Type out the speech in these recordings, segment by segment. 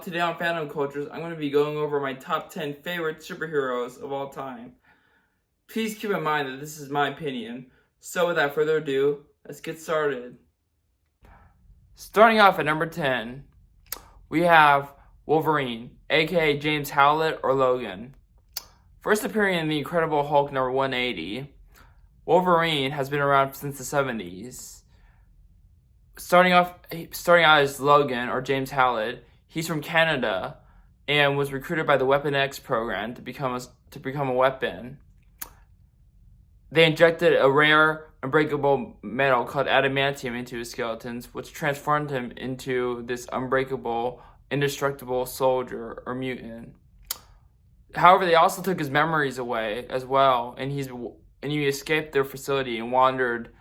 today on Fandom Cultures, I'm going to be going over my top 10 favorite superheroes of all time. Please keep in mind that this is my opinion. So without further ado, let's get started. Starting off at number 10, we have Wolverine, aka James Howlett or Logan. First appearing in The Incredible Hulk number 180, Wolverine has been around since the 70s. Starting out as Logan or James Howlett, he's from Canada and was recruited by the Weapon X program to become a weapon. They injected a rare, unbreakable metal called adamantium into his skeletons, which transformed him into this unbreakable, indestructible soldier or mutant. However, they also took his memories away as well, and he escaped their facility and wandered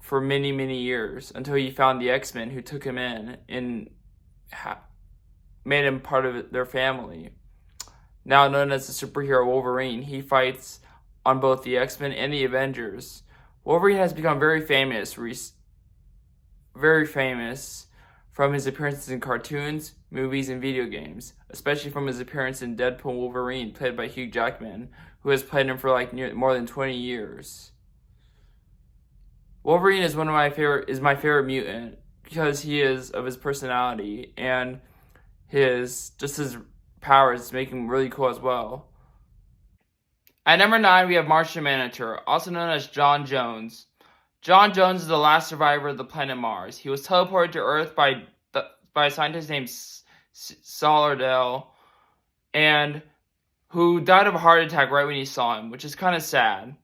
for many, many years until he found the X-Men, who took him in and made him part of their family. Now known as the superhero Wolverine, he fights on both the X-Men and the Avengers. Wolverine has become very famous from his appearances in cartoons, movies, and video games, especially from his appearance in Deadpool Wolverine, played by Hugh Jackman, who has played him for more than 20 years. Wolverine is my favorite mutant because he is of his personality, and his powers make him really cool as well. At number 9, we have Martian Manhunter, also known as Jon Jones. Jon Jones is the last survivor of the planet Mars. He was teleported to Earth by a scientist named Solardell, and who died of a heart attack right when he saw him, which is kind of sad.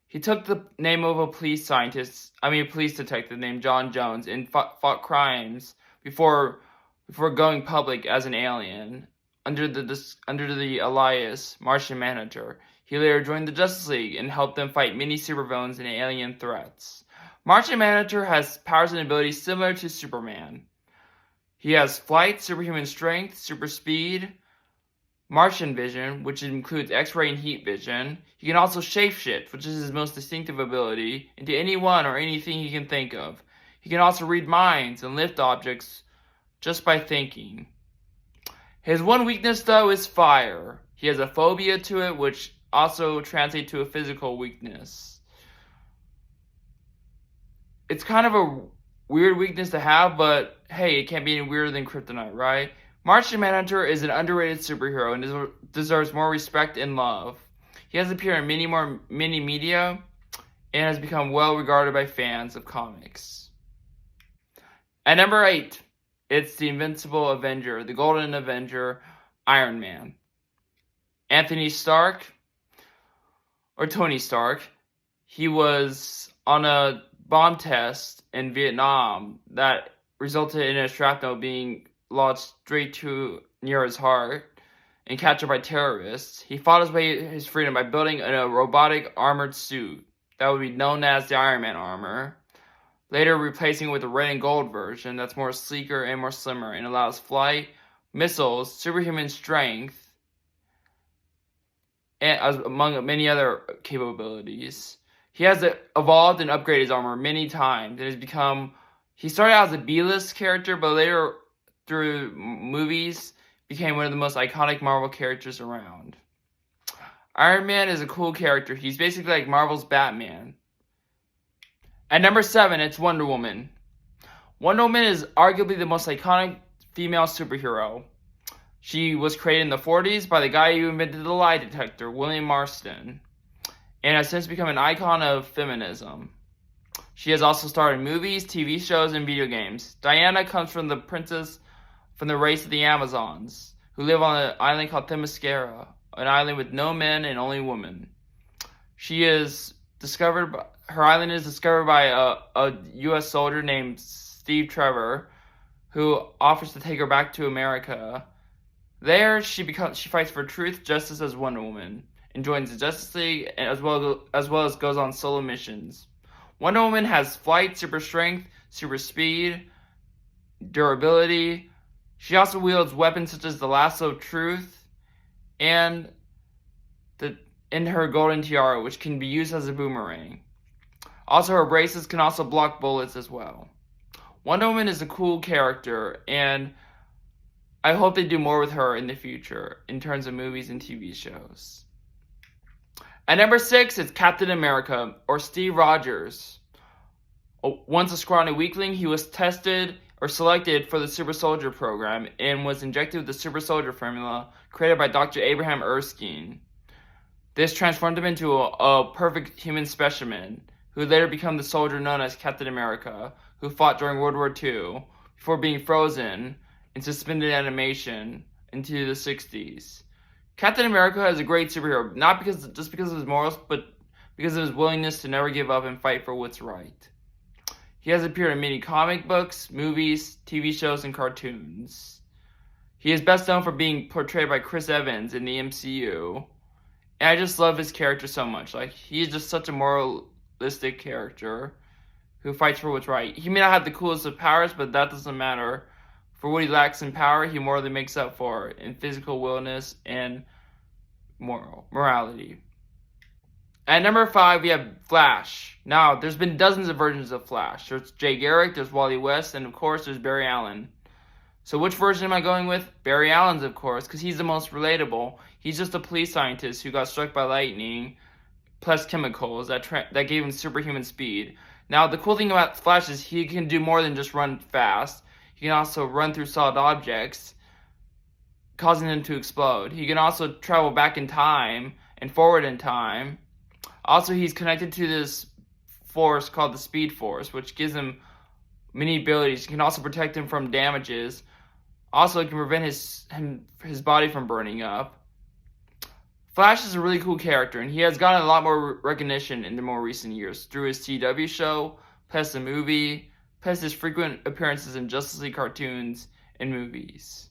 He took the name of a police detective named Jon Jones and fought crimes before going public as an alien under the alias Martian Manhunter. He later joined the Justice League and helped them fight many supervillains and alien threats. Martian Manhunter has powers and abilities similar to Superman. He has flight, superhuman strength, super speed, Martian vision, which includes X-ray and heat vision. He can also shapeshift, which is his most distinctive ability, into anyone or anything he can think of. He can also read minds and lift objects just by thinking. His one weakness, though, is fire. He has a phobia to it, which also translates to a physical weakness. It's kind of a weird weakness to have, but hey, it can't be any weirder than kryptonite, right? Martian Manhunter is an underrated superhero and deserves more respect and love. He has appeared in many media and has become well regarded by fans of comics. At number 8, it's the Invincible Avenger, the Golden Avenger, Iron Man. Anthony Stark, or Tony Stark, he was on a bomb test in Vietnam that resulted in a shrapnel being lodged straight near his heart and captured by terrorists. He fought his freedom by building a robotic armored suit that would be known as the Iron Man armor, later replacing it with a red and gold version that's more sleeker and more slimmer and allows flight, missiles, superhuman strength, and among many other capabilities. He has evolved and upgraded his armor many times and he started out as a B-list character, but later through movies became one of the most iconic Marvel characters around. Iron Man is a cool character. He's basically like Marvel's Batman. At number 7, it's Wonder Woman. Wonder Woman is arguably the most iconic female superhero. She was created in the 40s by the guy who invented the lie detector, William Marston, and has since become an icon of feminism. She has also starred in movies, TV shows, and video games. Diana comes from the race of the Amazons, who live on an island called Themyscira, an island with no men and only women. Her island is discovered by a U.S. soldier named Steve Trevor, who offers to take her back to America. There, she fights for truth, justice as Wonder Woman, and joins the Justice League, as well as goes on solo missions. Wonder Woman has flight, super strength, super speed, durability. She also wields weapons such as the lasso of truth and her golden tiara, which can be used as a boomerang. Also, her braces can also block bullets as well. Wonder Woman is a cool character, and I hope they do more with her in the future in terms of movies and TV shows. At number 6 is Captain America, or Steve Rogers. Once a scrawny weakling, he was tested or selected for the Super Soldier program and was injected with the Super Soldier formula created by Dr. Abraham Erskine. This transformed him into a perfect human specimen, who would later become the soldier known as Captain America, who fought during World War II before being frozen in suspended animation into the 60s. Captain America is a great superhero, not just because of his morals, but because of his willingness to never give up and fight for what's right. He has appeared in many comic books, movies, TV shows, and cartoons. He is best known for being portrayed by Chris Evans in the MCU. And I just love his character so much. Like, he's just such a moralistic character who fights for what's right. He may not have the coolest of powers, but that doesn't matter. For what he lacks in power, he morally makes up for in physical willness and morality. At number 5, we have Flash. Now, there's been dozens of versions of Flash. There's Jay Garrick, there's Wally West, and of course, there's Barry Allen. So which version am I going with? Barry Allen's, of course, because he's the most relatable. He's just a police scientist who got struck by lightning, plus chemicals that gave him superhuman speed. Now, the cool thing about Flash is he can do more than just run fast. He can also run through solid objects, causing them to explode. He can also travel back in time and forward in time. Also, he's connected to this force called the Speed Force, which gives him many abilities. It can also protect him from damages. Also, it can prevent his body from burning up. Flash is a really cool character, and he has gotten a lot more recognition in the more recent years through his CW show, plus the movie, plus his frequent appearances in Justice League cartoons and movies.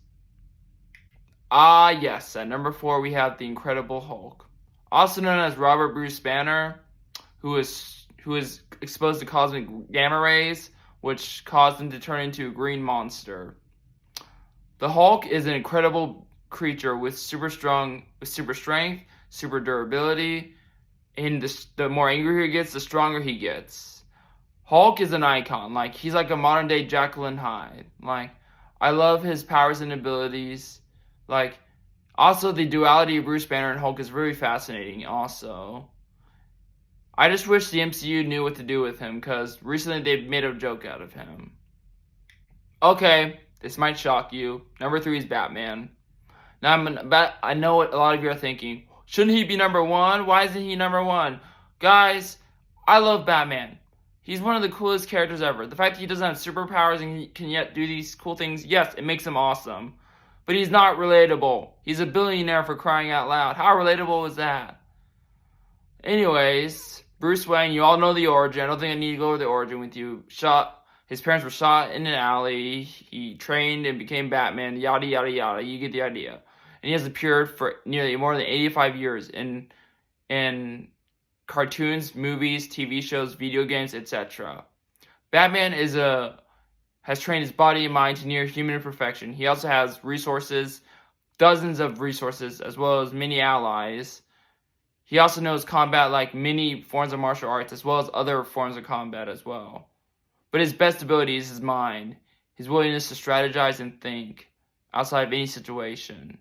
Ah, yes, at number 4 we have the Incredible Hulk, also known as Robert Bruce Banner, who is exposed to cosmic gamma rays, which caused him to turn into a green monster. The Hulk is an incredible creature with super strength, super durability, and the more angry he gets, the stronger he gets. Hulk is an icon. Like, he's like a modern day Jekyll and Hyde. Like, I love his powers and abilities. Like, also the duality of Bruce Banner and Hulk is very fascinating also. I just wish the MCU knew what to do with him, because recently they made a joke out of him. Okay, this might shock you. Number 3 is Batman. Now, I know what a lot of you are thinking. Shouldn't he be number 1? Why isn't he number 1? Guys, I love Batman. He's one of the coolest characters ever. The fact that he doesn't have superpowers and he can yet do these cool things, yes, it makes him awesome. But he's not relatable. He's a billionaire, for crying out loud. How relatable is that? Anyways, Bruce Wayne, you all know the origin. I don't think I need to go over the origin with you. His parents were shot in an alley. He trained and became Batman. Yada, yada, yada. You get the idea. And he has appeared for nearly more than 85 years in cartoons, movies, TV shows, video games, etc. Batman has trained his body and mind to near human perfection. He also has resources, dozens of resources, as well as many allies. He also knows combat like many forms of martial arts, as well as other forms of combat as well. But his best ability is his mind, his willingness to strategize and think outside of any situation.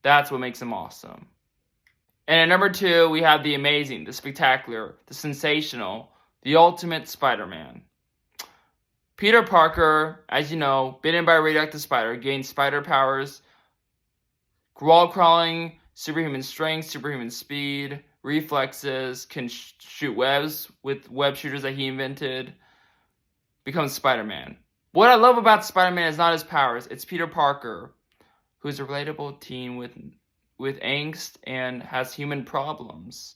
That's what makes him awesome. And at number 2, we have the amazing, the spectacular, the sensational, the ultimate Spider-Man. Peter Parker, as you know, bitten by a radioactive spider, gains spider powers, wall crawling, superhuman strength, superhuman speed, reflexes, can shoot webs with web shooters that he invented, becomes Spider-Man. What I love about Spider-Man is not his powers, it's Peter Parker, who's a relatable teen with angst and has human problems.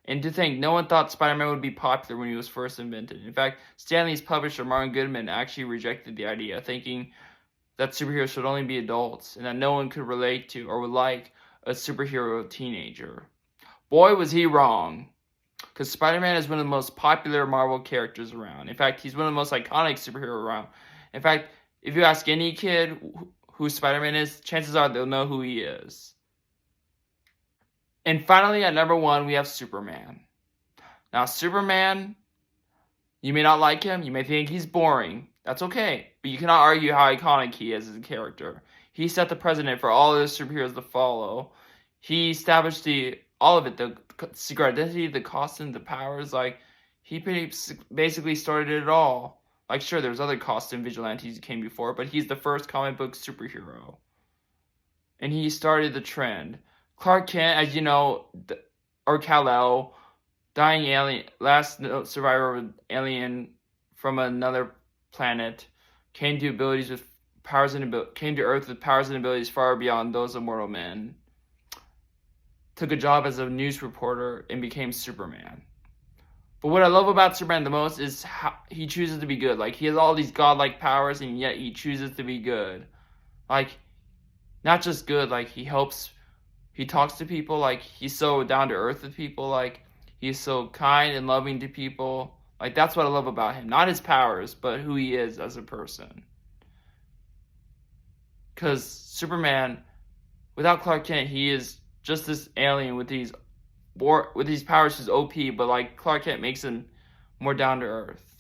And to think, no one thought Spider-Man would be popular when he was first invented. In fact, Stan Lee's publisher, Martin Goodman, actually rejected the idea, thinking that superheroes should only be adults and that no one could relate to or would like a superhero teenager. Boy, was he wrong. Because Spider-Man is one of the most popular Marvel characters around. In fact, he's one of the most iconic superheroes around. In fact, if you ask any kid who Spider-Man is, chances are they'll know who he is. And finally, at number 1, we have Superman. Now, Superman, you may not like him. You may think he's boring. That's okay. But you cannot argue how iconic he is as a character. He set the precedent for all the superheroes to follow. He established all of it, the secret identity, the costume, the powers. Like, he basically started it all. Like, sure, there's other costume vigilantes who came before, but he's the first comic book superhero. And he started the trend. Clark Kent, as you know, or Kal-El, dying alien, last survivor of an alien from another planet, came to Earth with powers and abilities far beyond those of mortal men. Took a job as a news reporter and became Superman. But what I love about Superman the most is how he chooses to be good. Like, he has all these godlike powers, and yet he chooses to be good. Like, not just good, like, he talks to people, like, he's so down to earth with people, like, he's so kind and loving to people. Like, that's what I love about him. Not his powers, but who he is as a person. Because Superman, without Clark Kent, he is just this alien with these powers, who's OP, but, like, Clark Kent makes him more down to earth.